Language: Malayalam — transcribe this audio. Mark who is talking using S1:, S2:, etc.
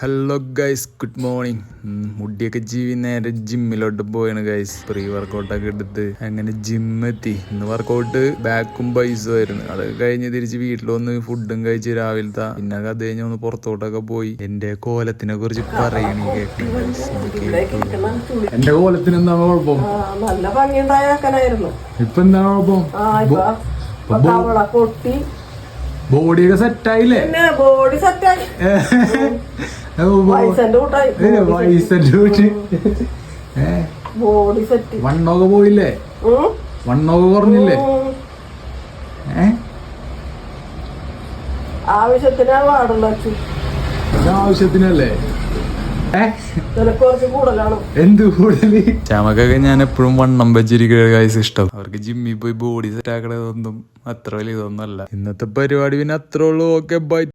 S1: Hello guys, good morning. മുടിയൊക്കെ ജീവി നേരെ ജിമ്മിലോട്ട് പോയാണ് ഗൈസ്. പ്രീ വർക്കൗട്ടൊക്കെ എടുത്ത് അങ്ങനെ ജിമ്മെത്തി. ഇന്ന് വർക്കൗട്ട് ബാക്കും ബൈസും ആയിരുന്നു. അത് കഴിഞ്ഞ് തിരിച്ച് വീട്ടിലൊന്ന് ഫുഡും കഴിച്ച് രാവിലത്തെ, പിന്നെ അത് കഴിഞ്ഞ് ഒന്ന് പുറത്തോട്ടൊക്കെ പോയി. എന്റെ കോലത്തിനെ കുറിച്ച് പറയണേ കേൾക്കണം. എന്റെ കോലത്തിന് എന്താണ് കുഴപ്പം?
S2: നല്ല ഭംഗിയുണ്ടായാക്കാനായിരുന്നു.
S1: ഇപ്പൊ എന്താണ് കുഴപ്പം? ബോഡിയൊക്കെ സെറ്റായില്ലേ?
S2: ബോഡി സെറ്റായി. Body set.
S1: വണ്ണൊക്കെ പോയില്ലേ? വണ്ണൊക്കെ കുറഞ്ഞില്ലേ?
S2: ആവശ്യത്തിനാ പാടുള്ള
S1: ആവശ്യത്തിനല്ലേ?
S2: കുറച്ച് കൂടുതലാണ്.
S1: എന്ത് കൂടുതല്? ചമക്കൊക്കെ ഞാൻ എപ്പോഴും വണ്ണം വെച്ചിരിക്കുക ഇഷ്ടം. അവർക്ക് ജിമ്മിൽ പോയി ബോഡി സെറ്റ് ആക്കണതൊന്നും അത്ര വലിയ ഇതൊന്നും അല്ല. ഇന്നത്തെ പരിപാടി പിന്നെ അത്രേ ഉള്ളൂ. Okay, by.